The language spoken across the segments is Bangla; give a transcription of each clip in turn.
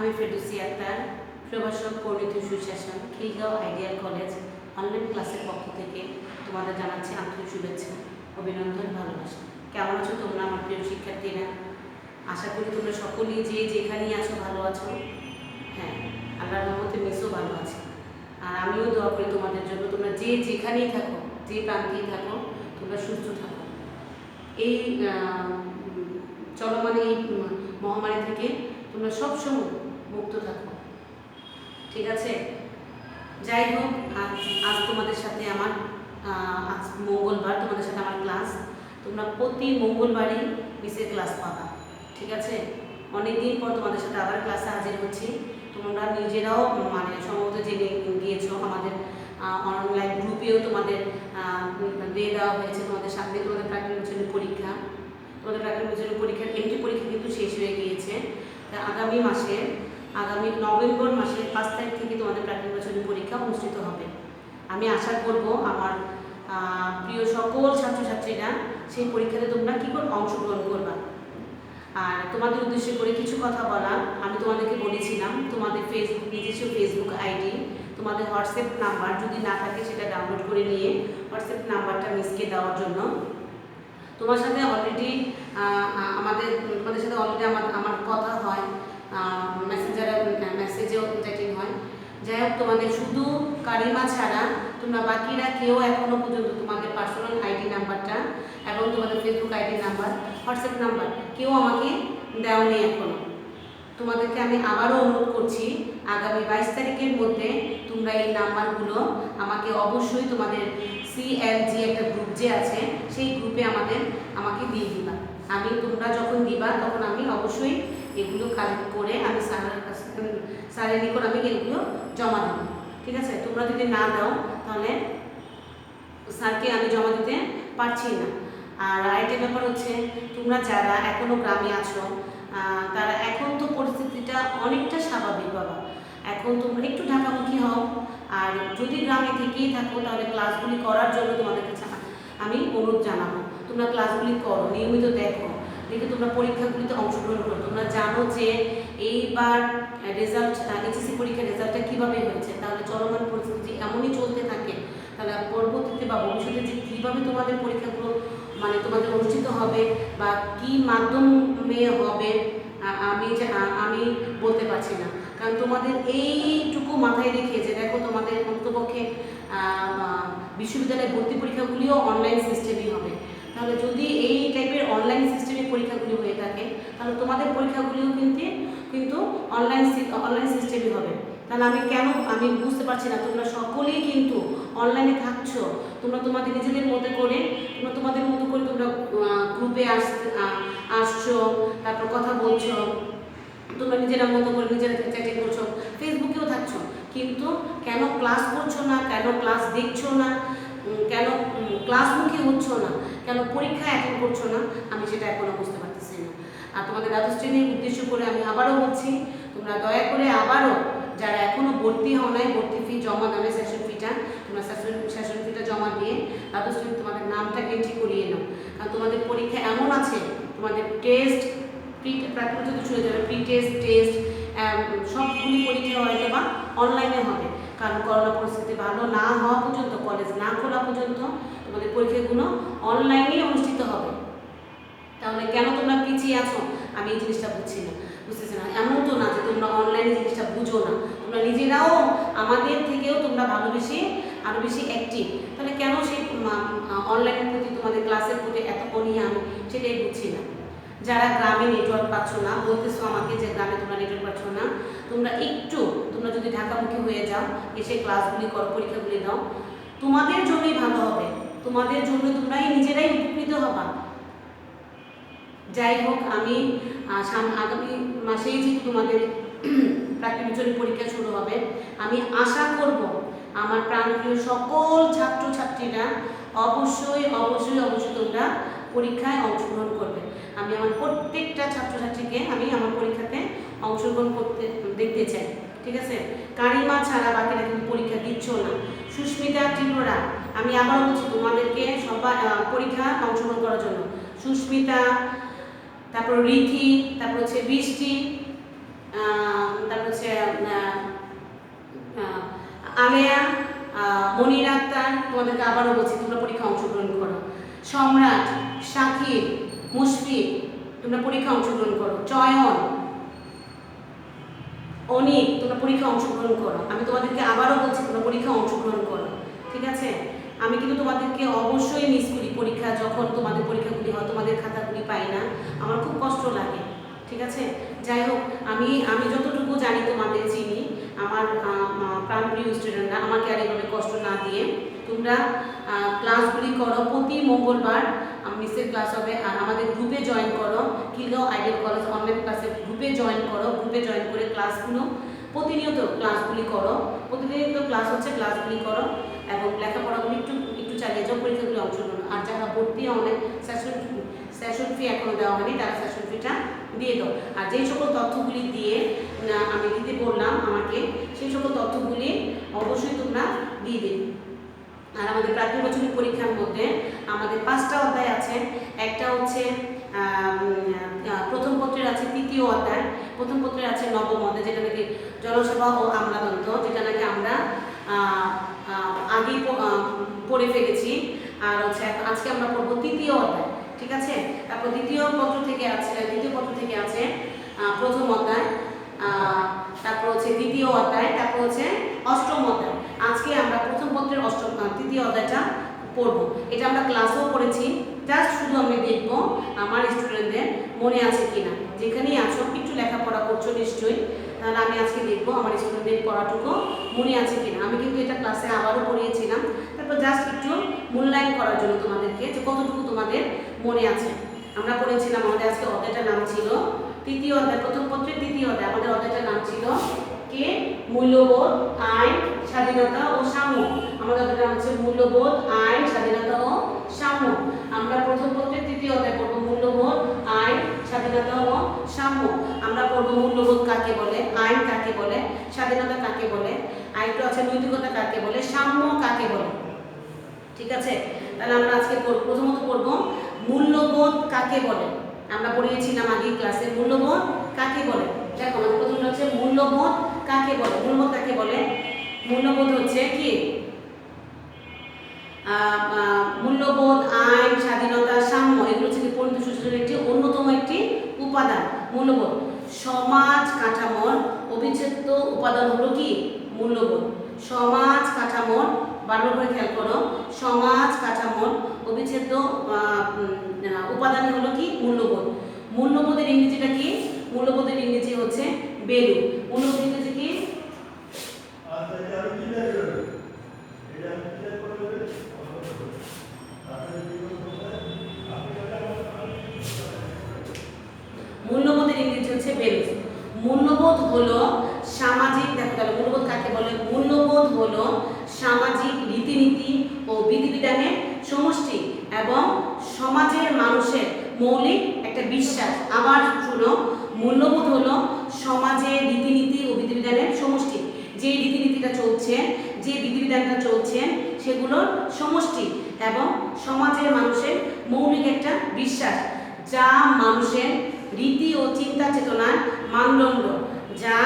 আমি ফেরদৌসী আক্তার, প্রভাষক পরিণতি সুশাসন, খিলগাঁও আইডিয়াল কলেজ অনলাইন ক্লাসের পক্ষ থেকে তোমাদের জানাচ্ছি আন্তরিক শুভেচ্ছা, অভিনন্দন, ভালোবাসা। কেমন আছো তোমরা আমার প্রিয় শিক্ষার্থীরা? আশা করি তোমরা সকলেই যে যেখানেই আছো ভালো আছো। হ্যাঁ, আল্লাহর রহমতে মিসও ভালো আছে। আর আমিও দোয়া করি তোমাদের জন্য, তোমরা যে যেখানেই থাকো, যে প্রান্তেই থাকো, তোমরা সুস্থ থাকো। এই চলমান এই মহামারী থেকে তোমরা সবসময় মুক্ত থাকো, ঠিক আছে? যাই হোক, আজ তোমাদের সাথে আমার আজ মঙ্গলবার, তোমাদের সাথে আমার ক্লাস। তোমরা প্রতি মঙ্গলবারই মিসের ক্লাস পাবা, ঠিক আছে? অনেকদিন পর তোমাদের সাথে আবার ক্লাসে হাজির হচ্ছি। তোমরা নিজেরাও মানে সম্ভবত জেনে গিয়েছো, আমাদের অনলাইন গ্রুপেও তোমাদের দিয়ে দেওয়া হয়েছে তোমাদের সামনে তোমাদের প্রাকৃতিক বছরের পরীক্ষা। তোমাদের প্রাকৃতিক বছরের পরীক্ষার এমটি পরীক্ষা কিন্তু শেষ হয়ে গিয়েছে। আগামী নভেম্বর মাসের 5 তারিখ থেকে তোমাদের প্রাকৃতিক বছরের পরীক্ষা অনুষ্ঠিত হবে। আমি আশা করব আমার প্রিয় সকল ছাত্রছাত্রীরা সেই পরীক্ষাতে তোমরা কী করে অংশগ্রহণ করবা। আর তোমাদের উদ্দেশ্য করে কিছু কথা বলা, আমি তোমাদেরকে বলেছিলাম তোমাদের নিজস্ব ফেসবুক আইডি, তোমাদের হোয়াটসঅ্যাপ নাম্বার যদি না থাকে সেটা ডাউনলোড করে নিয়ে হোয়াটসঅ্যাপ নাম্বারটা মিসকে দেওয়ার জন্য। তোমাদের সাথে অলরেডি আমার কথা হয়, মেসেজেও চ্যাটিং হয়। যাই হোক, তোমাদের শুধু কারিমা ছাড়া তোমরা বাকিরা কেউ এখনও পর্যন্ত তোমাদের পার্সোনাল আইডি নাম্বারটা এবং তোমাদের Facebook ID number, WhatsApp number কেউ আমাকে দেওয়ানি এখনও। তোমাদেরকে আমি আবারও অনুরোধ করছি, আগামী 22 তারিখের মধ্যে তোমরা এই নাম্বারগুলো আমাকে অবশ্যই তোমাদের CLG একটা গ্রুপ যে আছে সেই গ্রুপে আমাকে দিয়ে দিবা। তোমরা যখন দিবা তখন আমি অবশ্যই এগুলো কালেক্ট করে আমি স্যারের নিকট আমি এগুলো জমা দেব, ঠিক আছে? তোমরা যদি না দাও তাহলে স্যারকে আমি জমা দিতে পারছি না। আর আরেকটা ব্যাপার হচ্ছে, তোমরা যারা এখনও গ্রামে আছো তারা এখন তো পরিস্থিতিটা অনেকটা স্বাভাবিক বাবা। এখন তোমরা একটু ঢাকামুখী হও, আর যদি গ্রামে থেকেই থাকো তাহলে ক্লাসগুলি করার জন্য তোমাদের কাছে আমি অনুরোধ জানাবো। তোমরা ক্লাসগুলি করো, নিয়মিত দেখে তোমরা পরীক্ষাগুলিতে অংশগ্রহণ করো। তোমরা জানো যে এইবার রেজাল্ট, HSC পরীক্ষার রেজাল্টটা কীভাবে হয়েছে। তাহলে চলমান পরিস্থিতি এমনই চলতে থাকে, তাহলে পরবর্তীতে বা ভবিষ্যতে যে কীভাবে তোমাদের পরীক্ষাগুলো মানে তোমাদের অনুষ্ঠিত হবে বা কী মাধ্যমে হবে আমি বলতে পারছি না। কারণ তোমাদের এইটুকু মাথায় রেখে যে দেখো, তোমাদের অন্তপক্ষে বিশ্ববিদ্যালয়ে ভর্তি পরীক্ষাগুলিও অনলাইন সিস্টেমই হবে। তাহলে যদি এই টাইপের অনলাইন সিস্টেমে পরীক্ষাগুলি হয়ে থাকে তাহলে তোমাদের পরীক্ষাগুলিও কিন্তু অনলাইন সিস্টেমই হবে। তাহলে আমি বুঝতে পারছি না, তোমরা সকলেই কিন্তু অনলাইনে থাকছো। তোমরা তোমাদের নিজেদের মতো করে তোমরা গ্রুপে আসছো, তারপর কথা বলছো, তোমরা নিজেরা মতো করে নিজেরা চ্যাটিং করছো, ফেসবুকেও থাকছো, কিন্তু কেন ক্লাস করছো না, কেন ক্লাস দেখছো না, কেন ক্লাসমুখী হচ্ছ না, কেন পরীক্ষা অ্যাটেন্ড করছো না, আমি সেটা এখনও বুঝতে পারতেছি না। আর তোমাদের দ্বাদশ শ্রেণীর উদ্দেশ্য করে আমি আবারও বলছি, তোমরা দয়া করে আবারও যারা এখনও ভর্তি হও নাই, ভর্তি ফি জমা দেবে, সেশন ফিটা জমা দিয়ে দ্বাদশ শ্রেণী তোমাদের নামটা এন্ট্রি করিয়ে নাও। কারণ তোমাদের পরীক্ষা এমন আছে, তোমাদের টেস্ট প্রাকৃতিক চলে যাবে, প্রি টেস্ট সবগুলি পরীক্ষা হয়ে বা অনলাইনে হবে। কারণ করোনা পরিস্থিতি ভালো না হওয়া পর্যন্ত, কলেজ না খোলা পর্যন্ত তোমাদের পরীক্ষাগুলো অনলাইনেই অনুষ্ঠিত হবে। তাহলে কেন তোমরা পিছিয়ে আছো আমি এই জিনিসটা বুঝতেছি না। এমন তো না যে তোমরা অনলাইনে জিনিসটা বুঝো না, তোমরা নিজেরাও আমাদের থেকেও তোমরা আরও বেশি অ্যাক্টিভ। তাহলে কেন সেই অনলাইনের প্রতি, তোমাদের ক্লাসের প্রতি এত অনীহা, আমি সেটাই বুঝছি না। যারা গ্রামে নেটওয়ার্ক পাচ্ছ না, বলতেছো আমাকে যে গ্রামে তোমরা নেটওয়ার্ক পাচ্ছ না, তোমরা যদি ঢাকামুখী হয়ে যাও, এসে ক্লাসগুলি করো, পরীক্ষাগুলি দাও, তোমাদের জন্যই ভালো হবে, তোমাদের জন্য তোমরাই নিজেরাই উপকৃত হবা। যাই হোক, আমি আগামী মাসেই যেহেতু তোমাদের প্রাকৃতিক বছরের পরীক্ষা শুরু হবে, আমি আশা করব আমার প্রাণপ্রিয় সকল ছাত্রছাত্রীরা অবশ্যই তোমরা পরীক্ষায় অংশগ্রহণ করবে। আমি আমার প্রত্যেকটা ছাত্রছাত্রীকে আমি আমার পরীক্ষাতে অংশগ্রহণ দেখতে চাই, ঠিক আছে? কারিমা ছাড়া বাকিরা কিন্তু পরীক্ষা দিচ্ছ না। সুস্মিতা, ত্রিপুরা, আমি আবার বলছি তোমাদেরকে সবাই পরীক্ষা অংশগ্রহণ করার জন্য। সুস্মিতা, তারপর রিথি, তারপর হচ্ছে বৃষ্টি, তারপর হচ্ছে আলেয়া, মনির আক্তার, তোমাদেরকে আবারও বলছি তোমরা পরীক্ষা অংশগ্রহণ করো। সম্রাট, শাকিব, মুশফিক, তোমরা পরীক্ষা অংশগ্রহণ করো। চয়ন, অনিক, তোমরা পরীক্ষা অংশগ্রহণ করো। আমি তোমাদেরকে আবারও বলছি তোমরা পরীক্ষা অংশগ্রহণ করো, ঠিক আছে? আমি কিন্তু তোমাদেরকে অবশ্যই মিস করি পরীক্ষা, যখন তোমাদের পরীক্ষাগুলি হয় তোমাদের খাতাগুলি পাই না, আমার খুব কষ্ট লাগে, ঠিক আছে? যাই হোক, আমি যতটুকু জানি তোমাদের চিনি, আমার প্রাণপ্রিয় স্টুডেন্টরা, আমাকে আর এভাবে কষ্ট না দিয়ে তোমরা ক্লাসগুলি করো। প্রতি মঙ্গলবার মিসের ক্লাস হবে, আর আমাদের গ্রুপে জয়েন করো, কিলো আইডিয়াল কলেজ অনলাইন ক্লাসের গ্রুপে জয়েন করো। গ্রুপে জয়েন করে ক্লাসগুলো প্রতিনিয়ত ক্লাসগুলি করো, প্রতিনিয়ত ক্লাস হচ্ছে, ক্লাসগুলি করো এবং লেখাপড়াগুলি একটু একটু চালিয়ে যাও, পরীক্ষাগুলি অংশগ্রহণ। আর যারা ভর্তি অনেক সেশন ফি এখনও দেওয়া হয়নি, তারা সেশন ফিটা দিয়ে দাও। আর যেই সকল তথ্যগুলি দিয়ে আমি দিতে বললাম আমাকে, সেই সকল তথ্যগুলি অবশ্যই তোমরা দিয়ে দেবে। আর আমাদের প্রাথমিক বছরের পরীক্ষার মধ্যে আমাদের 5টা অধ্যায় আছে। একটা হচ্ছে প্রথম পত্রের আছে 3য় অধ্যায়, প্রথম পত্রের আছে 9ম অধ্যায়, যেটা নাকি জনসভা ও আমলাতন্ত্র, যেটা নাকি আমরা আগেই পড়ে ফেলেছি। আর হচ্ছে আজকে আমরা পড়বো 3য় অধ্যায়, ঠিক আছে? তারপর দ্বিতীয় পত্র থেকে আছে প্রথম অধ্যায়, তারপর হচ্ছে 2য় অধ্যায়, তারপর হচ্ছে 8ম অধ্যায়। আজকে আমরা প্রথম পত্রের 3য় অধ্যায়টা পড়ব। এটা আমরা ক্লাসেও পড়েছি, জাস্ট শুধু আমি দেখব আমার স্টুডেন্টদের মনে আছে কিনা। যেখানেই আছো একটু লেখাপড়া করছো নিশ্চয়ই, তাহলে আমি আজকে দেখবো আমার স্টুডেন্টদের পড়াটুকু মনে আছে কিনা। আমি কিন্তু এটা ক্লাসে আবারও পড়িয়েছিলাম, তারপর জাস্ট একটু মূল্যায়ন করার জন্য তোমাদেরকে, যে কতটুকু তোমাদের মনে আছে। আমরা পড়েছিলাম, আমাদের আজকে অধ্যায়টার নাম ছিল 3য় অধ্যায়, প্রথম পত্রের 3য় অধ্যায়। আমাদের অধ্যায়টার নাম ছিল কি? মূল্যবোধ, আইন, স্বাধীনতা ও সাম্য। আমাদের অধ্যায়টার নাম হচ্ছে মূল্যবোধ, আইন, স্বাধীনতা ও সাম্য। আমরা প্রথম পত্রের 3য় অধ্যায় পড়বো মূল্যবোধ, আইন, স্বাধীনতা ও সাম্য। আমরা পড়বো মূল্যবোধ কাকে বলে, আইন কাকে বলে, স্বাধীনতা কাকে বলে, আরেকটু আছে নৈতিকতা কাকে বলে, সাম্য কাকে বলে, ঠিক আছে? তাহলে আমরা আজকে প্রথমত পড়বো মূল্যবোধ কাকে বলে। আমরা পড়িয়েছিলাম আগে ক্লাসে মূল্যবোধ কাকে বলে। দেখো আমাদের প্রথমটা হচ্ছে মূল্যবোধ কাকে বলে। মূল্যবোধ কাকে বলে? মূল্যবোধ হচ্ছে কি? মূল্যবোধ, আইন, স্বাধীনতা, সাম্য, এগুলো হচ্ছে পরিণত সূচনার একটি অন্যতম একটি উপাদান। মূল্যবোধ সমাজ কাঠামোর অবিচ্ছেদ্য উপাদান হলো কি? মূল্যবোধ। সমাজ কাঠামোর, বারবার করে খেয়াল করো, সমাজ কাঠামোর অবিচ্ছেদ্য উপাদান হলো কি? মূল্যবোধ। মূল্যবোধের ইংরেজিটা কি? মূল্যবোধের ইংরেজি হচ্ছে ভ্যালু। মূল্যবোধ ইংরেজি কি? মূল্যবোধের ইংরেজি হচ্ছে ভ্যালু। মূল্যবোধ হলো সামাজিক, দেখো তাহলে মূল্যবোধ কাকে বলে? মূল্যবোধ হলো সামাজিক রীতিনীতি ও বিধিবিধানের সমষ্টি এবং সমাজের মানুষের মৌলিক একটা বিশ্বাস। আবার শুনো, মূল্যবোধ হলো সমাজের রীতিনীতি ও বিধিবিধানের সমষ্টি। যে রীতিনীতিটা চলছে, যে বিধিবিধানটা চলছে, সেগুলোর সমষ্টি এবং সমাজের মানুষের মৌলিক একটা বিশ্বাস, যা মানুষের রীতি ও চিন্তা চেতনার মানদণ্ড, যা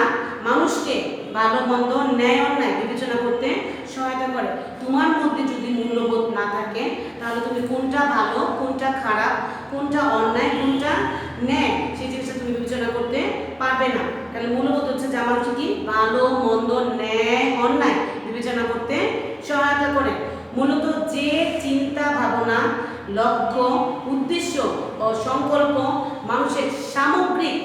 মানুষকে ভালো মন্দ, ন্যায় অন্যায় বিবেচনা করতে সহায়তা করে। তোমার মধ্যে যদি মূল্যবোধ না থাকে, তাহলে তুমি কোনটা ভালো, কোনটা খারাপ, কোনটা অন্যায়, কোনটা ন্যায়, সেই জিনিসটা তুমি বিবেচনা করতে পারবে না। তাহলে মূল্যবোধ হচ্ছে যা মানুষকে কি ভালো মন্দ, ন্যায় অন্যায় বিবেচনা করতে সহায়তা করে। মূলত যে চিন্তা ভাবনা, লক্ষ্য, উদ্দেশ্য ও সংকল্প মানুষের সামগ্রিক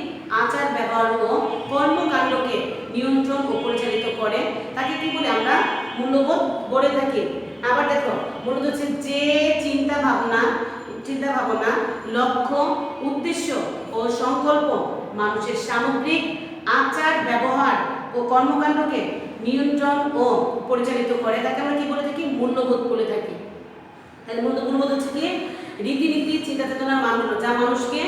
আচার ব্যবহার ও কর্মকাণ্ডকে নিয়ন্ত্রণ ও পরিচালিত করে, তাকে কি বলে? আমরা মূল্যবোধ বলে থাকি। আবার দেখো, মূলত হচ্ছে যে চিন্তা ভাবনা, লক্ষ্য, উদ্দেশ্য ও সংকল্প মানুষের সামগ্রিক আচার ব্যবহার ও কর্মকাণ্ডকে নিয়ন্ত্রণ ও পরিচালিত করে, তাকে আমরা কি বলে থাকি? মূল্যবোধ বলে থাকি। তাহলে মূল্যবোধ হচ্ছে কি? রীতিনীতি, চিন্তা চেতনার মানদণ্ড, যা মানুষকে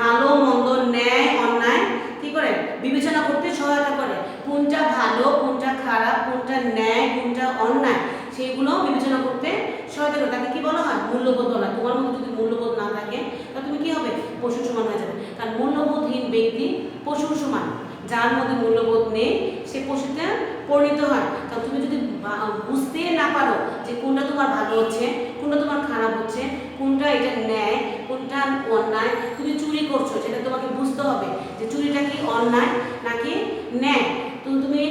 ভালো মন্দ, ন্যায় অন্যায় কি করে বিবেচনা করতে সহায়তা করে। কোনটা ভালো, কোনটা খারাপ, কোনটা ন্যায়, কোনটা অন্যায়, সেগুলো বিবেচনা করতে সহায়তা করে, তাকে কি বলা হয়? মূল্যবোধ বলা হয়। তোমার মধ্যে যদি মূল্যবোধ না থাকে, তাহলে তুমি কি হবে? পশুর সমান হয়ে যাবে। কারণ মূল্যবোধহীন ব্যক্তি পশুর সমান। যার মধ্যে মূল্যবোধ নেই সে পশুতে পরিণত হয়। তা তুমি যদি বুঝতে না পারো যে কোনটা তোমার ভালো হচ্ছে, কোনটা তোমার খারাপ হচ্ছে, কোনটা এটা ন্যায়, কোনটা অন্যায়, তুমি চুরি করছো সেটা তোমাকে বুঝতে হবে যে চুরিটা কি অন্যায় নাকি ন্যায়। তো তুমি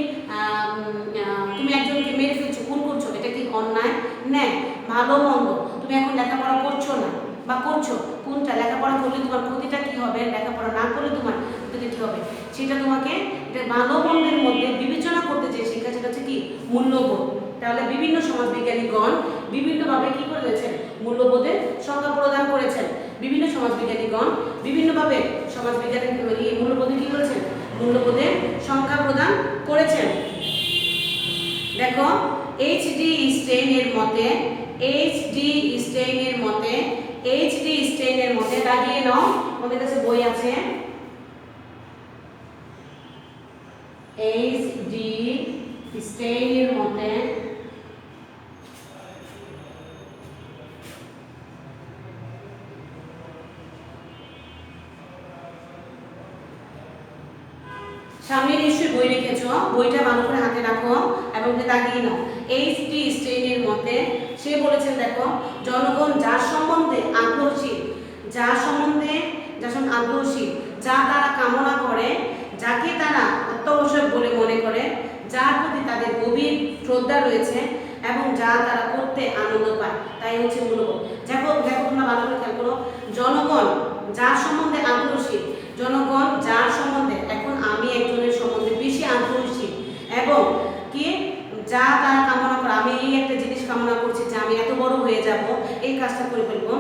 তুমি একজনকে মেরে ফেলছো, খুন করছো, এটা কি অন্যায় ন্যায়, ভালো মন্দ। তুমি এখন লেখাপড়া করছো না বা করছো, কোনটা লেখাপড়া করলে তোমার ক্ষতিটা কি হবে, লেখাপড়া না করলে তোমার ক্ষতিটা কি হবে, সেটা তোমাকে এটা ভালো মন্দের মধ্যে বিবেচনা করতে চাই শেখা, সেটা হচ্ছে কি মূল্যবোধ। তাহলে বিভিন্ন সমাজবিজ্ঞানীগণ বিভিন্নভাবে কি করেছেন, মূল্যবোধের সংজ্ঞা প্রদান করেছেন। বিভিন্ন সমাজবিজ্ঞানীগণ বিভিন্নভাবে সমাজবিজ্ঞানের মূল্যবোধে কি করেছেন, মূল্যবোধের সংজ্ঞা প্রদান করেছেন। দেখো এইচ.ডি. স্টেইনের মতে, এইচ.ডি. স্টেইনের মতে, এইচ.ডি. স্টেইনের মতে দাগিয়ে নাও, আমাদের কাছে বই আছে। এইচ.ডি. স্টেইনের মতে সামনে নিশ্চয়ই বই রেখেছো, বইটা ভালো করে হাতে রাখো এবং দাগিয়ে নাও। এইচ.ডি. স্টেইনের মতে সে বলেছেন, দেখো, জনগণ যার সম্বন্ধে আগ্রহশীল, যার সম্বন্ধে আগ্রহশীল, যা তারা কামনা করে, যাকে তারা অত্যাবশ্যক বলে মনে করে, যার প্রতি তাদের গভীর শ্রদ্ধা রয়েছে এবং যা তারা করতে আনন্দ পায়, তাই হচ্ছে মূল্যবোধ। দেখো তোমরা ভালো করে খেয়াল করো, জনগণ যার সম্বন্ধে আগ্রহশীল, জনগণ যার সম্বন্ধে, এখন আমি একজনের সম্বন্ধে বেশি আগ্রহশীল এবং কি যা তারা কামনা করে, আমি এই একটা জিনিস কামনা করছি যে আমি এত বড় হয়ে যাব, এই কাজটা করে ফেলবো,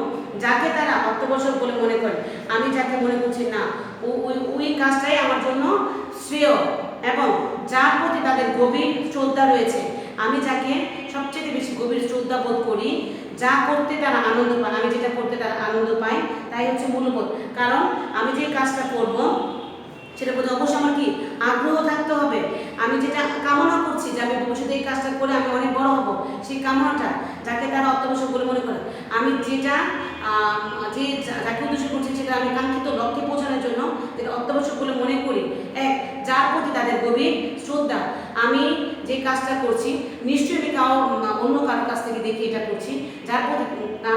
যাকে তারা অত্যাবশ্যক বলে মনে করে, আমি যাকে মনে করছি না ওই কাজটাই আমার জন্য শ্রেয়, এবং যার প্রতি তাদের গভীর শ্রদ্ধা রয়েছে, আমি যাকে সবচেয়ে বেশি গভীর শ্রদ্ধা বোধ করি, যা করতে তারা আনন্দ পায়, আমি যেটা করতে তারা আনন্দ পায়, তাই হচ্ছে মূল্যবোধ। কারণ আমি যে কাজটা করব সেটা প্রতি অবশ্যই আমার কি আগ্রহ থাকতে হবে। আমি যেটা কামনা করছি যে আমি ভবিষ্যতে এই কাজটা করে আমি অনেক বড় হব, সেই কামনাটা যাকে তারা অত্যাবশ্যক বলে মনে করে, আমি যেটা যাকে উদ্দেশ্য করছি সেটা আমি কাঙ্ক্ষিত লক্ষ্যে পৌঁছানোর জন্য যেটা অত্যাবশ্যক বলে মনে করি, এক যার প্রতি তাদের গভীর শ্রদ্ধা, আমি যে কাজটা করছি নিশ্চয়ই আমি অন্য কারোর কাছ থেকে দেখে এটা করছি, তার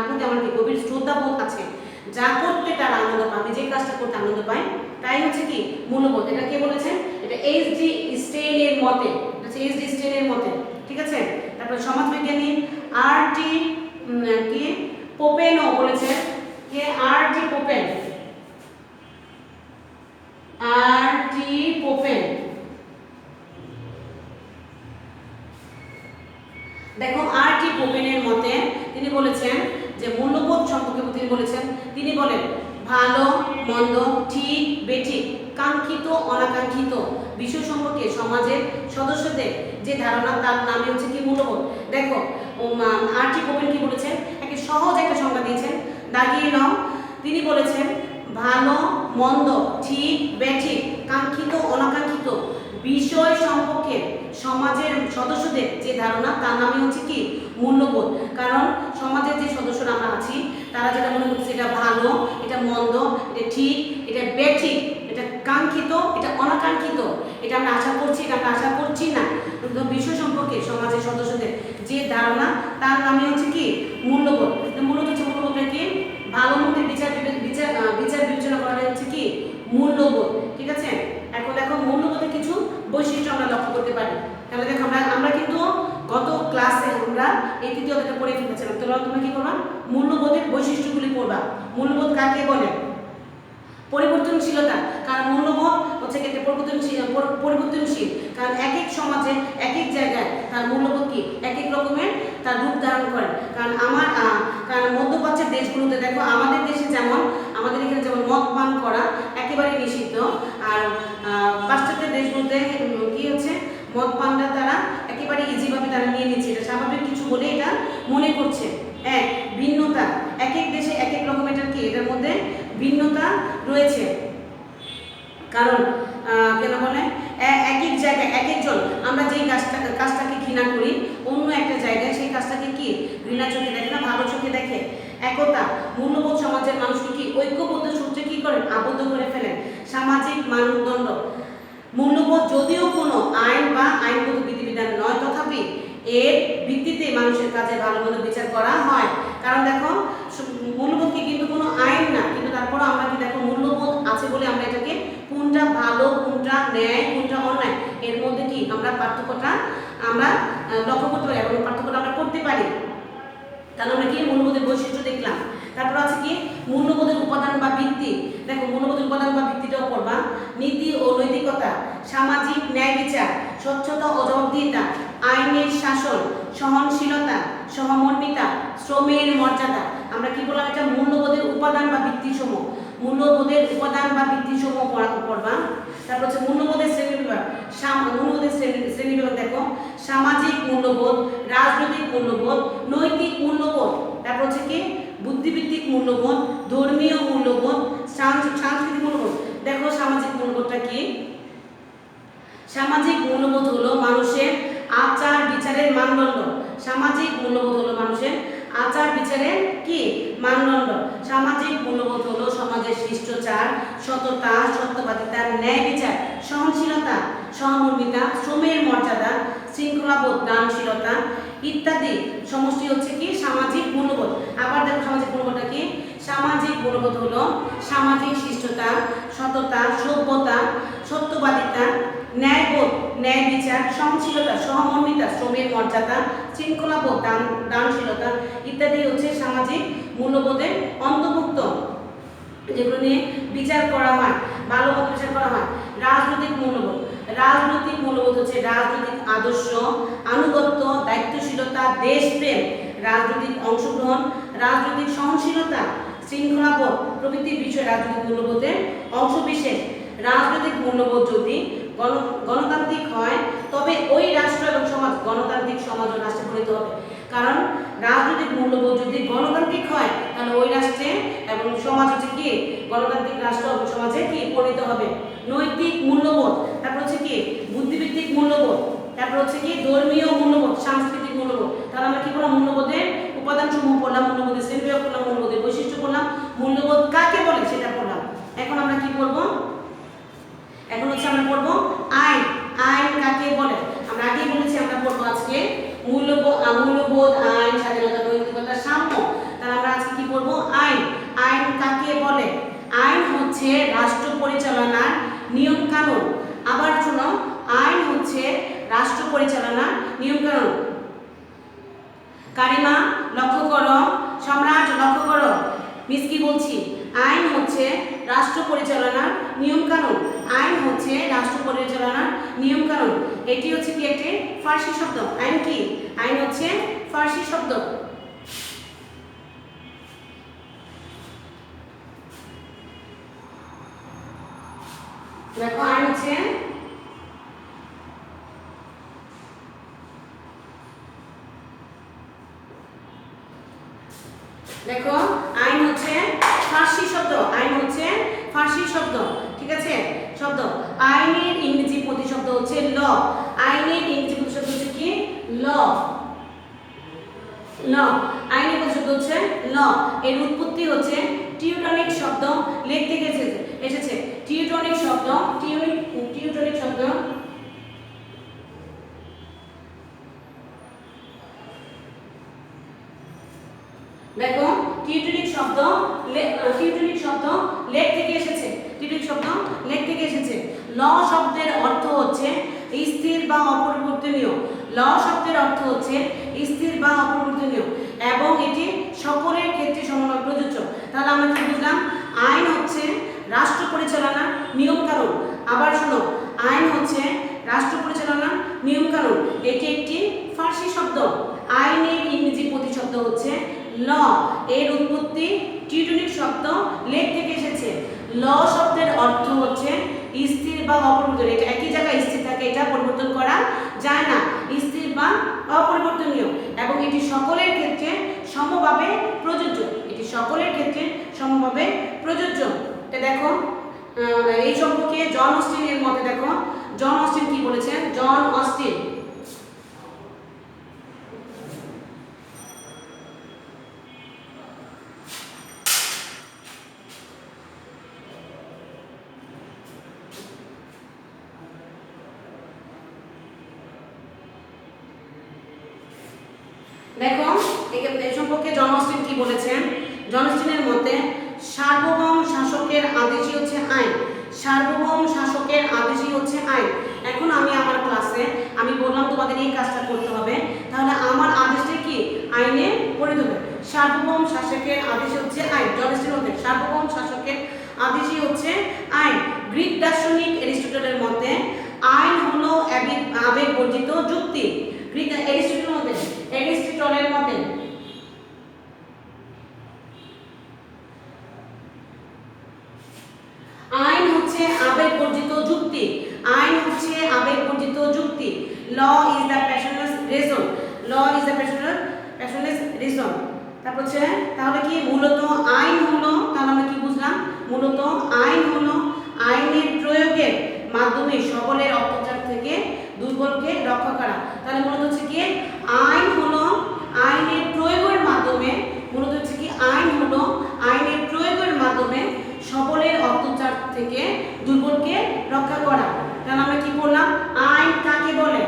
প্রতি আমার কি গভীর শ্রদ্ধা বোধ আছে, যা করতে তার আনন্দ পায়, আমি যে কাজটা করতে আনন্দ পাই, তাই হচ্ছে কি মূল্যবোধ। এটা কে বলেছেন, এটা এইচ.ডি. স্টেইনের মতে, এইচ.ডি. স্টেইনের মতে, ঠিক আছে। তারপর সমাজবিজ্ঞানী আর.টি. কি পোপেনও বলেছেন, কে আর.টি. পোপেন, আর.টি. পোপেন। দেখো আর.টি. পোপেনের মতে তিনি বলেছেন যে মূল্যবোধ সম্পর্কে তিনি বলেছেন, তিনি বলেন ভালো মন্দ, ঠিক বেঠিক, কাঙ্ক্ষিত অনাকাঙ্ক্ষিত বিষয় সম্পর্কে সমাজের সদস্যদের যে ধারণা, তার নামে হচ্ছে কি মূল্যবোধ। দেখো আর.টি. পোপেন কি বলেছেন, একটা সহজ একটা সংজ্ঞা দিয়েছেন, দাগিয়ে নাও। তিনি বলেছেন ভালো মন্দ, ঠিক বেঠিক, কাঙ্ক্ষিত অনাকাঙ্ক্ষিত বিষয় সম্পর্কে সমাজের সদস্যদের যে ধারণা, তার নামে হচ্ছে কি মূল্যবোধ। কারণ সমাজের যে সদস্যরা আমরা আছি, তারা যেটা মনে করছে এটা ভালো, এটা মন্দ, এটা ঠিক, এটা বেঠিক, এটা কাঙ্ক্ষিত, এটা অনাকাঙ্ক্ষিত, এটা আমরা আশা করছি, এটা আমরা আশা করছি না, বিষয় সম্পর্কে সমাজের সদস্যদের যে ধারণা, তার নামে হচ্ছে কি মূল্যবোধ। মূলত হচ্ছে মূল্যবোধটা কি ভালো মন্দের বিচার বিবেচনা করা হচ্ছে কি মূল্যবোধ, ঠিক আছে। এখন দেখো মূল্যবোধের কিছু বৈশিষ্ট্য আমরা লক্ষ্য করতে পারি। তাহলে দেখো আমরা কিন্তু গত ক্লাসে আমরা এই তৃতীয় অধ্যায়টা পড়ে ফেলেছিলাম। তোমরা কি করবা, মূল্যবোধের বৈশিষ্ট্যগুলি পড়বা। মূল্যবোধ কাকে বলে, পরিবর্তনশীলতা, কারণ মূল্যবোধ হচ্ছে একটা পরিবর্তনশীল, কারণ এক এক সমাজে এক এক জায়গায় তার মূল্যবোধ কি এক এক রকমের তার রূপ ধারণ করে। কারণ মধ্যপ্রাচ্যের দেশগুলোতে দেখো, আমাদের দেশে যেমন, আমাদের এখানে যেমন মদ পান করা একেবারে নিষিদ্ধ, আর পাশ্চাত্যের দেশগুলোতে কি হচ্ছে মদ পানটা তারা একেবারে ইজিভাবে তারা নিয়ে নিচ্ছে, এটা স্বাভাবিক কিছু বলে এটা মনে করছে। এক ভিন্নতা, এক এক দেশে এক এক রকম, এটার কি এটার মধ্যে ভিন্নতা রয়েছে। কারণ কেন বলে এক এক জায়গায় এক একজন, আমরা যেই কাজটাকে ঘৃণা করি, অন্য একটা জায়গায় সেই কাজটাকে কি ঘৃণা চোখে দেখে না, ভালো চোখে দেখে। একতা, মূল্যবোধ সমাজের মানুষকে কি ঐক্যবদ্ধ সূত্রে কি করেন, আবদ্ধ করে ফেলেন। সামাজিক মানদণ্ড, মূল্যবোধ যদিও কোনো আইন বা আইনগত বিধিবিধান নয়, তথাপি এর ভিত্তিতে মানুষের কাছে ভালো মন্দ বিচার করা হয়। কারণ দেখো মূল্যবোধ কি কিন্তু কোনো আইন না, কিন্তু তারপর আমরা কি দেখো মূল্যবোধ আছে বলে আমরা এটাকে কোনটা ভালো, কোনটা ন্যায়, কোনটা অন্যায়, এর মধ্যে কি আমরা পার্থক্যটা আমরা লক্ষ্য করতে পারি এবং পার্থক্যটা আমরা করতে পারি। তাহলে আমরা কি মূল্যবোধের বৈশিষ্ট্য দেখলাম। তারপর আছে কি মূল্যবোধের উপাদান বা ভিত্তি। দেখো মূল্যবোধের উপাদান বা ভিত্তিটাও পড়বা। নীতি ও নৈতিকতা, সামাজিক ন্যায় বিচার, স্বচ্ছতা ও জবাবদিহিতা, আইনের শাসন, সহনশীলতা, সহমর্মিতা, শ্রমের মর্যাদা। আমরা কি বললাম, এটা মূল্যবোধের উপাদান বা ভিত্তিসমূহ। মূল্যবোধের উপাদান বা ভিত্তিসমূহ পড়বা। তারপর হচ্ছে মূল্যবোধের শ্রেণীবিভাগ। মূল্যবোধের শ্রেণীবিভাগ দেখো, সামাজিক মূল্যবোধ, রাজনৈতিক মূল্যবোধ, নৈতিক মূল্যবোধ, তারপর হচ্ছে কি বুদ্ধিভিত্তিক মূল্যবোধ, ধর্মীয় মূল্যবোধ, সাংস্কৃতিক মূল্যবোধ। দেখো সামাজিক মূল্যবোধটা কি? সামাজিক মূল্যবোধ হলো মানুষের আচার বিচারের মানদণ্ড। সামাজিক মূল্যবোধ হলো মানুষের আচার বিচারের কি মানদণ্ড। সামাজিক মূল্যবোধ হলো সমাজের শিষ্টাচার, সততা, সত্যবাদিতা, ন্যায় বিচার, সহনশীলতা, সহমর্মিতা, শ্রমের মর্যাদা, শৃঙ্খলাবোধ, দানশীলতা ইত্যাদি সমষ্টি হচ্ছে কি সামাজিক মূল্যবোধ। আবার দেখো সামাজিক মূল্যবোধটা কি? সামাজিক মূল্যবোধ হলো সামাজিক শিষ্টতা, সততা, সভ্যতা, সত্যবাদিতা, ন্যায়বোধ, ন্যায় বিচার, সহনশীলতা, সহমর্মিতা, শ্রমের মর্যাদা, শৃঙ্খলাবোধ, দানশীলতা ইত্যাদি হচ্ছে সামাজিক মূল্যবোধের অন্তর্ভুক্ত, যেগুলো নিয়ে বিচার করা হয়, ভালো মন্দ বিচার করা হয়। রাজনৈতিক মূল্যবোধ। রাজনৈতিক মূল্যবোধ হচ্ছে রাজনৈতিক আদর্শ, আনুগত্য, দায়িত্বশীলতা, দেশপ্রেম, রাজনৈতিক অংশগ্রহণ, রাজনৈতিক সহনশীলতা, শৃঙ্খলাবোধ প্রভৃতি বিষয় রাজনৈতিক মূল্যবোধের অংশবিশেষ। রাজনৈতিক মূল্যবোধ যদি গণতান্ত্রিক হয়, তবে ওই রাষ্ট্র এবং সমাজ গণতান্ত্রিক সমাজ ও রাষ্ট্রে পরিণত হবে। কারণ রাজনৈতিক মূল্যবোধ যদি গণতান্ত্রিক হয়, তাহলে ওই রাষ্ট্রে এবং সমাজ হচ্ছে কি গণতান্ত্রিক রাষ্ট্র এবং সমাজে কি পরিণত হবে। নৈতিক মূল্যবোধ, তারপর হচ্ছে কি বুদ্ধিভিত্তিক মূল্যবোধ, তারপর হচ্ছে কি ধর্মীয় মূল্যবোধ, সাংস্কৃতিক মূল্যবোধ। তাহলে আমরা কি করলাম? মূল্যবোধের উপাদানসমূহ পড়লাম, মূল্যবোধের শ্রেণীবিভাগ পড়লাম, মূল্যবোধের বৈশিষ্ট্য পড়লাম, মূল্যবোধ কাকে বলে সেটা পড়লাম। এখন আমরা কি করব? এখন হচ্ছে আমরা পড়ব আইন। আইন কাকে বলে? আমরা আগেই বলেছি আমরা পড়বো আজকে মূল্যবোধ, আইন, স্বাধীনতা, নৈতিকতা, সাম্য। তাহলে আমরা আজকে কি পড়বো? আইন। আইন কাকে বলে? আইন হচ্ছে রাষ্ট্র পরিচালনার নিয়ম কানুন। আবার শোনো, আইন হচ্ছে রাষ্ট্র পরিচালনার নিয়ম কানুন। কারিমা লক্ষ্য করো, সম্রাট লক্ষ্য করো, মিস কি বলছি? আইন হচ্ছে রাষ্ট্র পরিচালনার নিয়ম কানুন। আইন হচ্ছে রাষ্ট্র পরিচালনার নিয়ম কানুন। এটি হচ্ছে কি একটি ফার্সি শব্দ। আইন কি? আইন হচ্ছে ফার্সি শব্দ। দেখো আইন হচ্ছে দেখো আইন হচ্ছে ফার্সি শব্দ। আইন হচ্ছে ফার্সি শব্দ, ঠিক আছে? শব্দ। আইনের ইংরেজি প্রতিশব্দ হচ্ছে ল। আইনের ইংরেজি প্রতিশব্দ হচ্ছে কি? ল। ল। আইনের প্রতিশব্দ হচ্ছে ল। এর উৎপত্তি হচ্ছে টিউটনিক শব্দ, লেখ থেকে এসেছে। টিউটনিক শব্দ, টিউটনিক শব্দ দেখো টিউটনিক শব্দ লেখ থেকে এসেছে। টিউটনিক শব্দ লেখ থেকে এসেছে। ল শব্দের অর্থ হচ্ছে স্থির বা অপরিবর্তনীয়। ল শব্দের অর্থ হচ্ছে স্থির বা অপরিবর্তনীয় এবং এটি সকলের ক্ষেত্রে সমানভাবে প্রযোজ্য। তাহলে আমরা কি বুঝলাম? আইন হচ্ছে রাষ্ট্র পরিচালনার নিয়ম কানুন। আবার শোনো, আইন হচ্ছে রাষ্ট্র পরিচালনার নিয়ম কানুন। এটি একটি ফার্সি শব্দ। আইনের ইংরেজি প্রতিশব্দ হচ্ছে ল। এর উৎপত্তি টিউটনিক শব্দ লেখ থেকে এসেছে। ল শব্দের অর্থ হচ্ছে স্থির বা অপরিবর্তনীয়। এটা একই জায়গায় স্থির থাকে, এটা পরিবর্তন করা যায় না। স্থির বা অপরিবর্তনীয় এবং এটি সকলের ক্ষেত্রে সমভাবে প্রযোজ্য। এটি সকলের ক্ষেত্রে সমভাবে প্রযোজ্য। এটা দেখো এই সম্পর্কে জন অস্টিন এর মতে দেখো, জন অস্টিন কি বলেছেন? জন অস্টিন দেখো এই সম্পর্কে জন অস্টিন কি বলেছেন। জন অস্টিনের মতে সার্বভৌম শাসকের আদেশই হচ্ছে আইন, সার্বভৌম শাসকের আদেশই হচ্ছে আইন। এখন আমি আমার ক্লাসে আমি বললাম তোমাদের এই কাজটা করতে হবে, তাহলে আমার আদেশটা কি আইনে পরিণত হবে। সার্বভৌম শাসকের আদেশ হচ্ছে আইন। জন অস্টিনের মতে সার্বভৌম শাসকের আদেশই হচ্ছে আইন। গ্রিক দার্শনিক অ্যারিস্টটলের মতে আইন হলো আবেগ বর্জিত যুক্তি। গ্রিক অ্যারিস্টটলের মতে আইন হচ্ছে আবেগ বর্জিত যুক্তি। আইন হচ্ছে আবেগ বর্জিত যুক্তি। Law is the passionless reason. Law is the passionless reason. তারপর হচ্ছে তাহলে কি মূলত আইন হলো, তাহলে আমরা কি বুঝলাম, মূলত আইন হলো আইনের প্রয়োগের মাধ্যমে সবলের অত্যাচার থেকে দুর্বলকে রক্ষা করা। তাহলে মূলত হচ্ছে কি আইন হলো আইনের প্রয়োগের মাধ্যমে, মূলত হচ্ছে কি আইন হলো আইনের প্রয়োগের মাধ্যমে সবলের অত্যাচার থেকে দুর্বলকে রক্ষা করা। তাহলে আমরা কি বললাম, আইন কাকে বলে,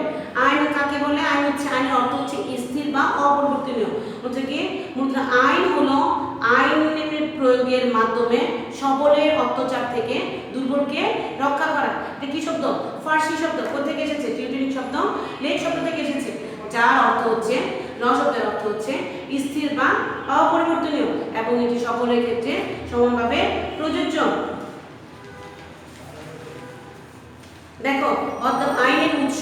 আইন কাকে বলে, আইন হচ্ছে আইনের অর্থ হচ্ছে স্থির বা অপরিবর্তনীয়। হচ্ছে কি মূলত আইন হলো আইনের প্রয়োগের মাধ্যমে সবলের অত্যাচার থেকে দুর্বলকে রক্ষা করা। এটা কি শব্দ, ফার্সি শব্দ। কোথা থেকে এসেছে, টিউটনিক শব্দ, লেক শব্দ থেকে এসেছে, যার অর্থ হচ্ছে, ল শব্দের অর্থ হচ্ছে স্থির বা অপরিবর্তনীয় এবং এটি সকলের ক্ষেত্রে সমানভাবে প্রযোজ্য। দেখো আইনের উৎস,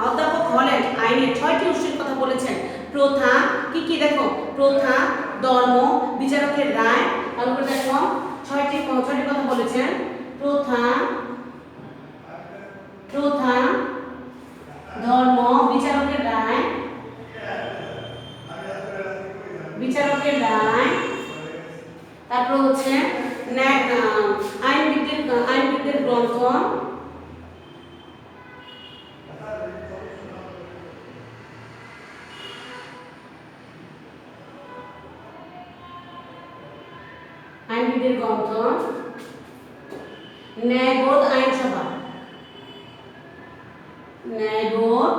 অধ্যাপক হল্যান্ড আইনের 6টি উৎসের কথা বলেছেন। প্রথা কি কি, দেখো প্রথা, ধর্ম, বিচারকের রায়। তারপর দেখো 6টি কথা বলেছেন। প্রথা, ধর্ম, বিচারকের রায়, তারপর হচ্ছে আইনবিদদের গ্রন্থ, ন্যায়বোধ আইনসভা, ন্যায়বোধ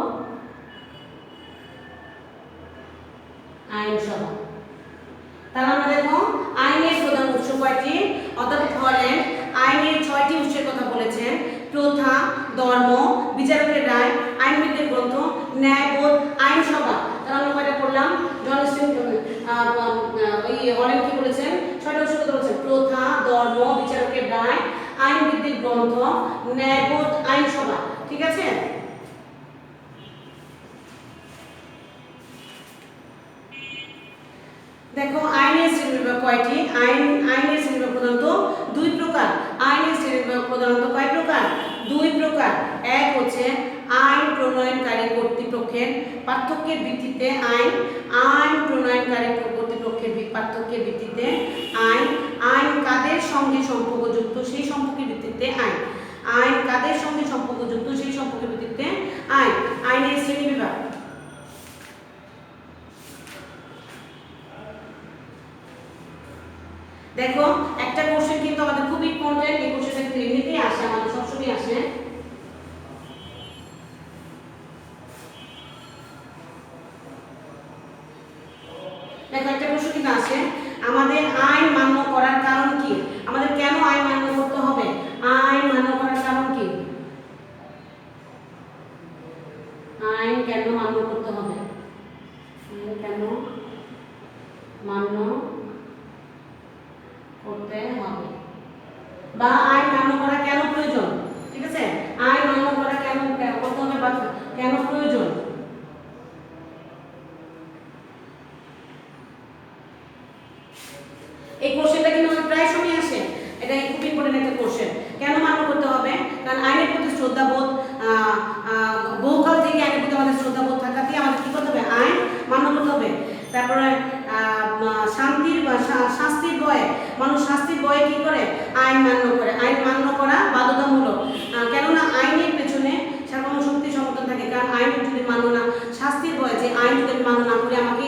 আইনসভা। তাহলে আমরা দেখো আইনের প্রধান উৎস কয়টি। অধ্যাপক হল্যান্ড আইনের 6টি উৎসের কথা বলেছেন। প্রথা, ধর্ম, বিচারকের রায়, আইনবিদদের গ্রন্থ, ন্যায়বোধ আইনসভা। তাহলে আমরা কয়টা পড়লাম, জন অস্টিন হল্যান্ড কি বলেছেন, 6টা উৎসের কথা বলেছেন। প্রথা, ধর্ম, বিচারকের রায়, আইনবিদদের গ্রন্থ, ন্যায়বোধ আইনসভা। ঠিক আছে। দেখো আইনের শ্রেণীবিভাগ কয়টি। আইনের শ্রেণীবিভাগ প্রধানত 2 প্রকার। আইনের শ্রেণীবিভাগ প্রধানত কয় প্রকার, 2 প্রকার। এক হচ্ছে আইন প্রণয়নকারী কর্তৃপক্ষের পার্থক্যের ভিত্তিতে আইন প্রণয়নকারী কর্তৃপক্ষের পার্থক্যের ভিত্তিতে আইন কাদের সঙ্গে সম্পর্কযুক্ত সেই সম্পর্কের ভিত্তিতে আইন কাদের সঙ্গে সম্পর্কযুক্ত সেই সম্পর্কের ভিত্তিতে আইনের শ্রেণীবিভাগ। দেখো একটা কোশ্চেন কিন্তু আমাদের খুব ইম্পর্টেন্ট, এই কোশ্চেনটা কিন্তু এমনিতেই আসে, আমাদের সবসময় আসে। দেখো একটা প্রশ্ন কিন্তু আসে, আমাদের আইন মান্য করার কারণ কি, আমাদের কেন আইন মান্য করতে হবে, আইন মান্য করার কারণ কি, আইন কেন মান্য করতে হবে, আইন কেন মান্য করতে হবে, বা আইন মান্য করা কেন প্রয়োজন। ঠিক আছে, আইন মান্য করা কেন করতে হবে বা কেন প্রয়োজন। এই কোশ্চেনটা কিন্তু আমার প্রায় সময় আসে, এটা খুব ইম্পর্টেন্ট একটা কোশ্চেন। কেন মান্য করতে হবে, কারণ আইনের প্রতি শ্রদ্ধাবোধ, বহুকাল থেকে আইনের প্রতি আমাদের শ্রদ্ধাবোধ থাকাতে আমাদের কি করতে হবে, আইন মান্য করতে হবে। তারপরে শাস্তির ভয়ে, মানুষ শাস্তির ভয়ে কি করে, আইন মান্য করে। আইন মান্য করা বাধ্যতামূলক, কেননা আইনের পেছনে সাধারণ শক্তি সমর্থন থাকে। কারণ আইন যদি মান্য না, শাস্তির ভয়, যে আইন যদি মান্য না করে আমাকে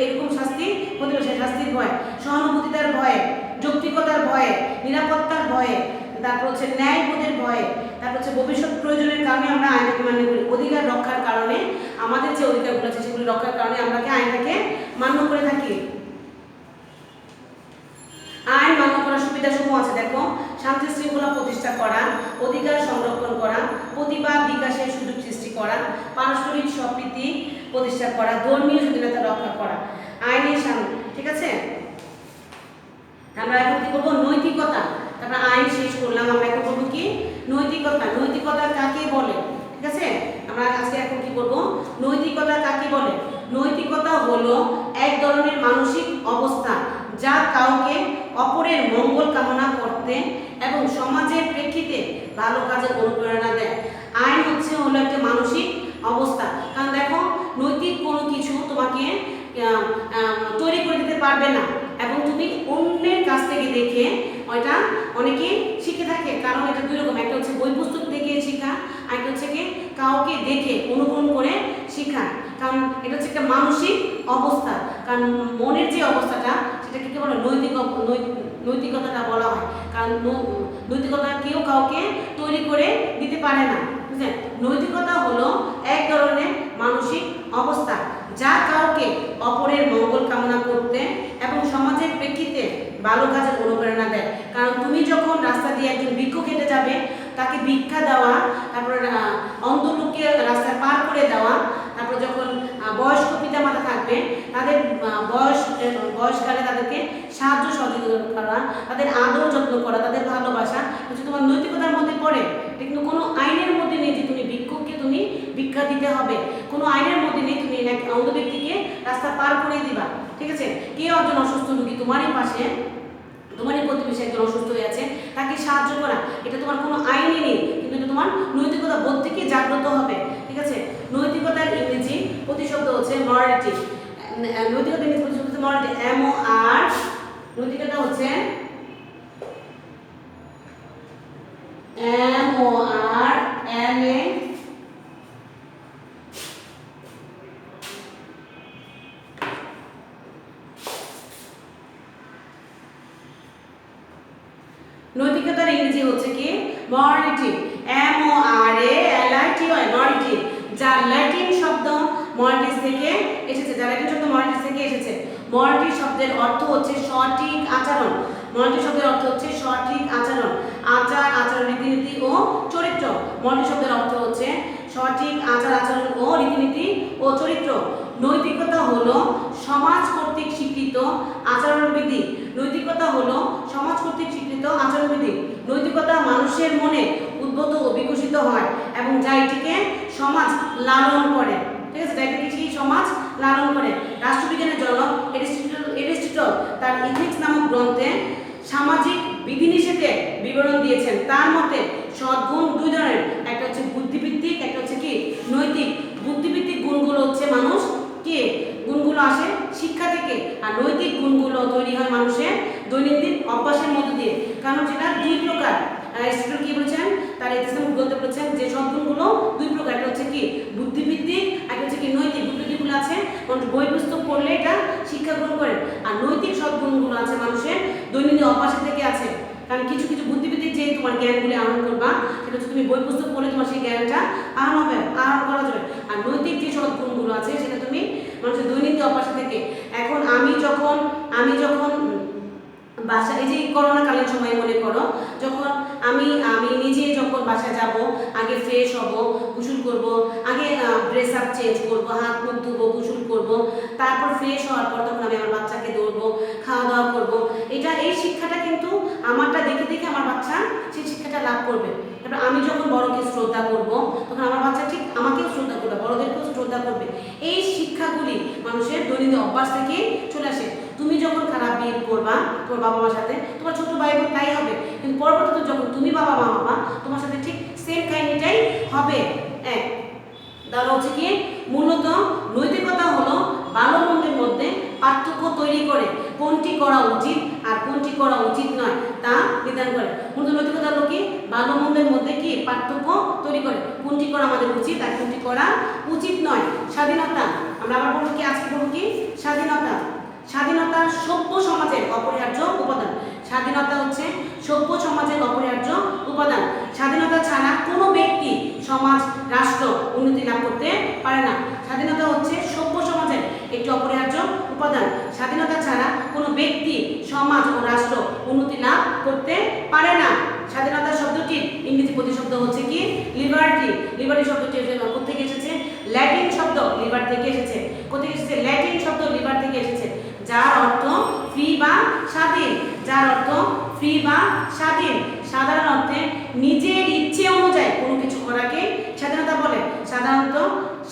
এরকম শাস্তি হতে পারে, শাস্তির ভয়, সহানুভূতিতার ভয়ে, যৌক্তিকতার ভয়ে, নিরাপত্তার ভয়ে, তারপর হচ্ছে ন্যায়বোধের ভয়ে, তারপর হচ্ছে ভবিষ্যৎ প্রয়োজনের কারণে আমরা আইনটাকে মান্য করি, অধিকার রক্ষার কারণে আমাদের যে অধিকারগুলো আছে সেগুলি রক্ষার কারণে আমরা কি আইনটাকে মান্য করে থাকি। আইন মান্য করার সুবিধাসমূহ আছে দেখো, শান্তি শৃঙ্খলা প্রতিষ্ঠা করা, অধিকার সংরক্ষণ করা, প্রতিভা বিকাশের সুযোগ সৃষ্টি করা, পারস্পরিক সম্প্রীতি প্রতিষ্ঠা করা, ধর্মীয় স্বাধীনতা রক্ষা করা, আইনের সামনে। ঠিক আছে, আমরা এখন কি করবো, নৈতিকতা। তারপর আইন শেষ করলাম, আমরা এখন বলবো কি নৈতিকতা। নৈতিকতা কাকে বলে? ঠিক আছে, আমরা আজকে এখন কি করবো, নৈতিকতা কাকে বলে। নৈতিকতা হলো এক ধরনের মানসিক অবস্থা যা কাউকে অপরের মঙ্গল কামনা করতে এবং সমাজের প্রেক্ষিতে ভালো কাজের অনুপ্রেরণা দেয়। আইন হলো একটা মানসিক অবস্থা। কারণ দেখো, নৈতিক কোনো কিছু তোমাকে তৈরি করে দিতে পারবে না, এবং তুমি অন্যের কাছ থেকে দেখে ওইটা অনেকে শিখে থাকে। কারণ এটা দুই রকম, একটা হচ্ছে বই পুস্তক দেখে শেখা, আর একটা হচ্ছে কি কাউকে দেখে অনুকরণ করে শেখা। কারণ এটা হচ্ছে একটা মানসিক অবস্থা। কারণ মনের যে অবস্থাটা সেটাকে কি বলে, নৈতিকতাটা বলা হয়। কারণ নৈতিকতা কেউ কাউকে তৈরি করে দিতে পারে না। বুঝলেন? নৈতিকতা হলো এক ধরনের মানসিক অবস্থা যা কাউকে অপরের মঙ্গল কামনা করতে এবং সমাজের প্রেক্ষিতে ভালো কাজের অনুপ্রেরণা দেয়। কারণ তুমি যখন রাস্তা দিয়ে একজন ভিক্ষুক হেঁটে যাবে, তাকে ভিক্ষা দেওয়া, তারপরে অন্ধ লোককে রাস্তায় পার করে দেওয়া, তারপর যখন বয়স্ক পিতামাতা থাকবে তাদের বয়সকালে তাদেরকে সাহায্য সহযোগিতা করা, তাদের আদর যত্ন করা, তাদের ভালোবাসা হচ্ছে তোমার নৈতিকতার মধ্যে পড়ে। কিন্তু কোনো আইনের মধ্যে নেই যে তুমি ভিক্ষুককে তুমি ভিক্ষা দিতে হবে, কোনো আইনের মধ্যে নেই তুমি এক অন্ধ ব্যক্তিকে রাস্তা পার করে দিবা। ঠিক আছে, কেউ একজন অসুস্থ রোগী তোমারই পাশে, তোমারই প্রতিবেশী একজন অসুস্থ হয়ে আছে, তাকে সাহায্য করা, এটা তোমার কোনো আইনই নেই, কিন্তু এটা তোমার নৈতিকতা বোধ থেকে জাগ্রত হবে। ঠিক আছে, নৈতিকতার ইংরেজি প্রতিশব্দ হচ্ছে মরালিটি। নৈতিকতার ইংরেজি প্রতিশব্দ হচ্ছে মরালিটি, MOR। নৈতিকতা হচ্ছে MORAL। নৈতিকতার ইংরেজি হচ্ছে কি মরালিটি, MORALITY, মরালিটি, যা ল্যাটিন শব্দ মরালিটিস থেকে এসেছে, মরালিটি শব্দের অর্থ হচ্ছে সঠিক আচরণ। মরালিটি শব্দের অর্থ হচ্ছে সঠিক আচরণ, আচার আচরণ, রীতিনীতি ও চরিত্র। মরালিটি শব্দের অর্থ হচ্ছে সঠিক আচার আচরণ ও রীতিনীতি ও চরিত্র। নৈতিকতা হলো সমাজ কর্তৃক স্বীকৃত আচরণবিধি। নৈতিকতা হলো সমাজ কর্তৃক স্বীকৃত আচরণবিধি। নৈতিকতা মানুষের মনে উদ্ভূত ও বিকশিত হয় এবং যা এটিকে সমাজ লালন করে। ঠিক আছে, যা এটিকে সমাজ লালন করে। রাষ্ট্রবিজ্ঞানের জনক এরিস্টটল তার ইথিক্স নামক গ্রন্থে সামাজিক বিধিনিষেধের বিবরণ দিয়েছেন। তার মতে সদ্গুণ দুই ধরনের, একটা হচ্ছে বুদ্ধিভিত্তিক, একটা হচ্ছে কি নৈতিক। বুদ্ধিভিত্তিক গুণগুলো হচ্ছে মানুষ কি গুণগুলো আসে শিক্ষা থেকে, আর নৈতিক গুণগুলো তৈরি হয় মানুষের দৈনন্দিন অভ্যাসের মধ্য দিয়ে। কারণ সেটা দুই প্রকার। এরিস্টটল কি বলেছেন, তার ইথিক্স নামক গ্রন্থে বলেছেন যে সদ্গুণগুলো দুই প্রকার, একটা হচ্ছে কি বুদ্ধিভিত্তিক, আর হচ্ছে কি নৈতিক। বুদ্ধিভিত্তিকগুলো আছে মানুষ বই পুস্তক পড়লে এটা শিক্ষা গ্রহণ করে, আর নৈতিক সদ্গুণগুলো আছে মানুষের দৈনন্দিন অভ্যাসের থেকে আছে। কারণ কিছু কিছু বুদ্ধিভিত্তিক যে তোমার জ্ঞানগুলি আহরণ করবা, সেটা হচ্ছে তুমি বই পুস্তক পড়লে তোমার সেই জ্ঞানটা আহরণ করা যাবে। আর নৈতিক যে সদ্গুণগুলো আছে সেটা তুমি মানুষের দৈনন্দিন অভ্যাস থেকে। এখন আমি যখন বাসা, এই যে করোনাকালীন সময় মনে করো, যখন আমি নিজে যখন বাসায় যাব, আগে ফ্রেশ হব, গোসল করব, আগে ড্রেস আপ চেঞ্জ করব, হাত মুখ ধুবো, গোসল করব, তারপর ফ্রেশ হওয়ার পর তখন আমি আমার বাচ্চাকে দৌড়বো, খাওয়া দাওয়া করবো। এই শিক্ষাটা কিন্তু আমারটা দেখে দেখে আমার বাচ্চা সেই শিক্ষাটা লাভ করবে। তারপর আমি যখন বড়কে শ্রদ্ধা করব, তখন আমার বাচ্চা ঠিক আমাকেও শ্রদ্ধা করবে, বড়দেরকেও শ্রদ্ধা করবে। এই শিক্ষাগুলি মানুষের দৈনন্দিন অভ্যাস থেকে চলে আসে। তুমি যখন খারাপ বিহেভ করবা তোমার বাবা মার সাথে, তোমার ছোট ভাই বোন তাই হবে, কিন্তু পরবর্তীতে যখন তুমি বাবা মা হবা, তোমার সাথে ঠিক সেম কাহিনীটাই হবে। তাহলে হচ্ছে কি মূলত নৈতিকতা হলো ভালো মন্দের মধ্যে পার্থক্য তৈরি করে, কোনটি করা উচিত আর কোনটি করা উচিত নয় তা নির্ধারণ করে। মূলত নৈতিকতা হলো কি ভালো মন্দের মধ্যে কি পার্থক্য তৈরি করে, কোনটি করা আমাদের উচিত আর কোনটি করা উচিত নয়। স্বাধীনতা, আমরা আবার বলবো কি, আজকে বলবো কি স্বাধীনতা। স্বাধীনতা সভ্য সমাজের অপরিহার্য উপাদান। স্বাধীনতা হচ্ছে সভ্য সমাজের অপরিহার্য স্বাধীনতা ছাড়া কোনো ব্যক্তি, সমাজ, রাষ্ট্র উন্নতি লাভ করতে পারে না। স্বাধীনতা হচ্ছে সভ্য সমাজের একটি অপরিহার্য উপাদান। স্বাধীনতা ছাড়া কোনো ব্যক্তি, সমাজ ও রাষ্ট্র উন্নতি লাভ করতে পারে না। স্বাধীনতা শব্দটির ইংরেজি প্রতিশব্দ হচ্ছে কি? লিবার্টি। লিবার্টি শব্দটি কোথেকে এসেছে? ল্যাটিন শব্দ লিবার থেকে এসেছে। কোথেকে এসেছে? ল্যাটিন শব্দ লিবার থেকে এসেছে, যার অর্থ ফ্রি বা স্বাধীন। যার অর্থ ফ্রি বা স্বাধীন। সাধারণ অর্থে নিজের ইচ্ছে অনুযায়ী কোনো কিছু করাকে স্বাধীনতা বলে। সাধারণত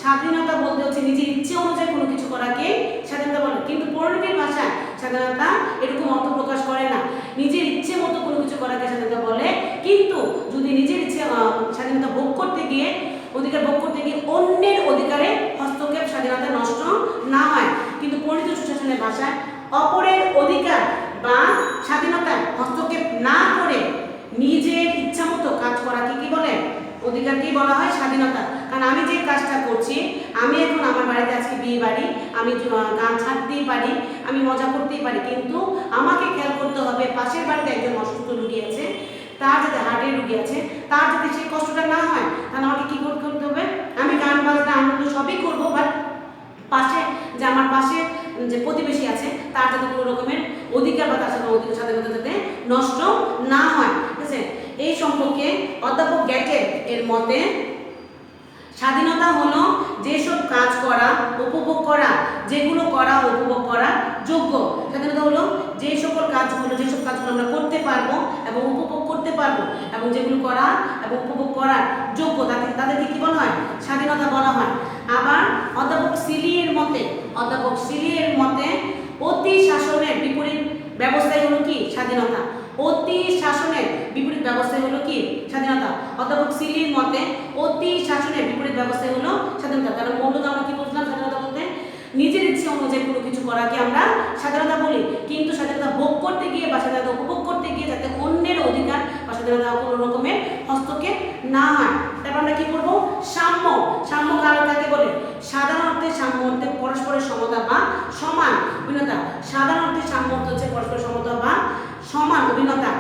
স্বাধীনতা বলতে হচ্ছে নিজের ইচ্ছে অনুযায়ী কোনো কিছু করাকে স্বাধীনতা বলে, কিন্তু পরিণতির ভাষায় স্বাধীনতা এরকম অর্থ প্রকাশ করে না। নিজের ইচ্ছে মতো কোনো কিছু করাকে স্বাধীনতা বলে, কিন্তু যদি নিজের ইচ্ছে স্বাধীনতা ভোগ করতে গিয়ে, অধিকার ভোগ করতে গিয়ে অন্যের অধিকারে হস্তক্ষেপ স্বাধীনতা নষ্ট না হয়। কিন্তু পরিণত সুশাসনের ভাষায় অপরের অধিকার বা স্বাধীনতায় হস্তক্ষেপ না করে নিজের ইচ্ছা মতো কাজ করাকে কি বলে? অধিকারকেই বলা হয় স্বাধীনতা। কারণ আমি যে কাজটা করছি, আমি এখন আমার বাড়িতে আজকে বিয়ে বাড়ি, আমি গান ছাড়তেই পারি, আমি মজা করতেই পারি, কিন্তু আমাকে খেয়াল করতে হবে পাশের বাড়িতে একজন অসুস্থ রোগী আছে, তার যাতে হার্টের রোগী আছে, তার যাতে সেই কষ্টটা না হয়, তাহলে আমাকে কি করতে হবে? আমি গান বাজনা আনন্দ সবই করবো, বাট পাশে যে আমার পাশে যে প্রতিবেশী আছে তার যাতে কোনো রকমের অধিকার বা তার সাথে অধিকার স্বাধীনতা যাতে নষ্ট না হয়। ঠিক আছে? এই সম্পর্কে অধ্যাপক গ্যাটের এর মতে স্বাধীনতা হলো যেসব কাজ করা, উপভোগ করা, যেগুলো করা উপভোগ করা যোগ্য। স্বাধীনতা হলো যে সকল কাজগুলো, যেসব কাজগুলো আমরা করতে পারবো এবং উপভোগ করতে পারবো, এবং যেগুলো করা এবং উপভোগ করার যোগ্য, তাদেরকে কি বলা হয়? স্বাধীনতা বলা হয়। আবার অধ্যাপক সিলি এর মতে অতি শাসনের বিপরীত ব্যবস্থাই হলো কি? স্বাধীনতা। অতি শাসনের বিপরীত ব্যবস্থাই হলো কি? স্বাধীনতা। অধ্যাপক সিলির মতে অতি শাসনের বিপরীত ব্যবস্থাই হলো স্বাধীনতা। কারণ মূলত আমরা কি বলছিলাম? স্বাধীনতা বলতে নিজের ইচ্ছে অনুযায়ী কোনো কিছু করাকে আমরা স্বাধীনতা বলি, কিন্তু স্বাধীনতা ভোগ করতে গিয়ে বা স্বাধীনতা উপভোগ করতে গিয়ে যাতে অন্যের অধিকার বা স্বাধীনতা কোনো রকমের হস্তক্ষেপ না হয়। তারপর আমরা কি করবো? সাম্য। সাম্য কাকে বলে? সাধারণ অর্থে সাম্য অর্থে পরস্পরের সমতা বা সমান অভিন্নতা। সাধারণ অর্থে সাম্য অর্থ হচ্ছে পরস্পর সমতা বা সমান অভিন্নতা।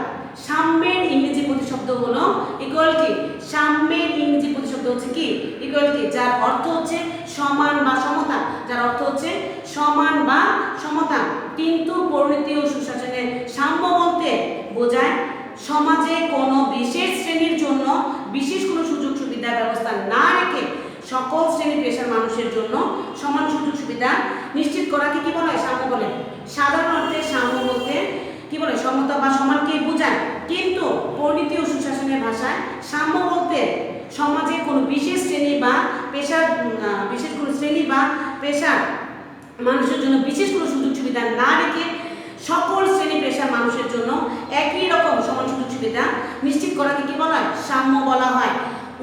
সাম্যের ইংরেজি প্রতিশব্দ হলো ইকুয়ালিটি। সাম্যের ইংরেজি প্রতিশব্দ হচ্ছে কি? ইকুয়ালিটি, যার অর্থ হচ্ছে সমান বা সমতা। যার অর্থ হচ্ছে সমান বা সমতা। কিন্তু পরিণতি ও সুশাসনের সাম্য বলতে বোঝায় সমাজে কোনো বিশেষ শ্রেণীর জন্য বিশেষ কোনো সুযোগ সুবিধা ব্যবস্থা না রেখে সকল শ্রেণী পেশার মানুষের জন্য সমান সুযোগ সুবিধা নিশ্চিত করাকে কি বলে? সাম্য বলে। সাধারণ অর্থে সাম্য বলতে কি বলে? সমতা বা সমানকে বোঝায়, কিন্তু পরিণতি ও সুশাসনের ভাষায় সাম্য বলতে সমাজে কোনো বিশেষ শ্রেণী বা পেশার মানুষের জন্য বিশেষ কোনো সুযোগ সুবিধা না রেখে সকল শ্রেণী পেশার মানুষের জন্য একই রকম সমান সুযোগ সুবিধা নিশ্চিত করাকে কি বলা হয়? সাম্য বলা হয়।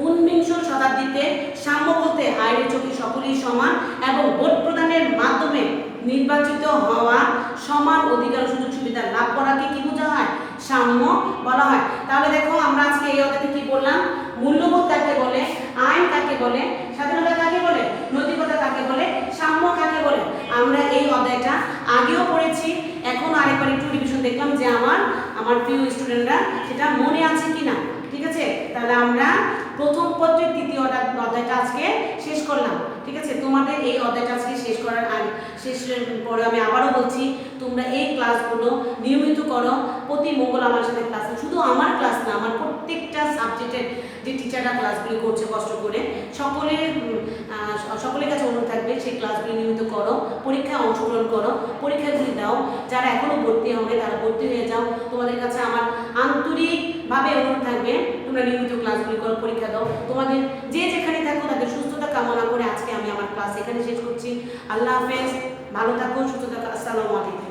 19শ শতাব্দীতে সাম্য বলতে আইনের চোখে সকলেই সমান এবং ভোট প্রদানের মাধ্যমে নির্বাচিত হওয়া সমান অধিকার ও সুযোগ সুবিধা লাভ করাকে কি বোঝা হয়? সাম্য বলা হয়। তাহলে দেখো আমরা আজকে এই অধ্যায়ে কি বললাম? মূল্যবোধ কাকে বলে, আইন কাকে বলে, স্বাধীনতা কাকে বলে, নৈতিকতা কাকে বলে, সাম্য কাকে বলে, আমরা এই অধ্যায়টা আগেও পড়েছি। এখন আরেকবার একটু রিভিশন দেখলাম যে আমার প্রিয় স্টুডেন্টরা সেটা মনে আছে কিনা। ঠিক আছে? তাহলে আমরা প্রথম পত্রের তৃতীয় অধ্যায়টা আজকে শেষ করলাম। ঠিক আছে? তোমাদের এই অধ্যায়টা আজকে শেষ করার শেষের পরে আমি আবারও বলছি, তোমরা এই ক্লাসগুলো নিয়মিত করো। প্রতি মঙ্গল আমার সাথে ক্লাস, শুধু আমার ক্লাস না, আমার প্রত্যেকটা সাবজেক্টের যে টিচাররা ক্লাসগুলি করছে কষ্ট করে, সকলের কাছে অনুরোধ থাকবে সেই ক্লাসগুলি নিয়মিত করো, পরীক্ষায় অংশগ্রহণ করো, পরীক্ষাগুলি দাও। যারা এখনও ভর্তি হবে তারা ভর্তি হয়ে যাও। তোমাদের কাছে আমার আন্তরিকভাবে অনুরোধ থাকবে তোমরা নিয়মিত ক্লাসগুলি করো, পরীক্ষা দাও। তোমাদের যে যেখানে থাকো তাদের সুস্থতা কামনা করে আজকে আমি আমার ক্লাস এখানে শেষ করছি। আল্লাহ হাফেজ, ভালো থাকো, সুস্থ থাকো। আসসালামু আলাইকুম।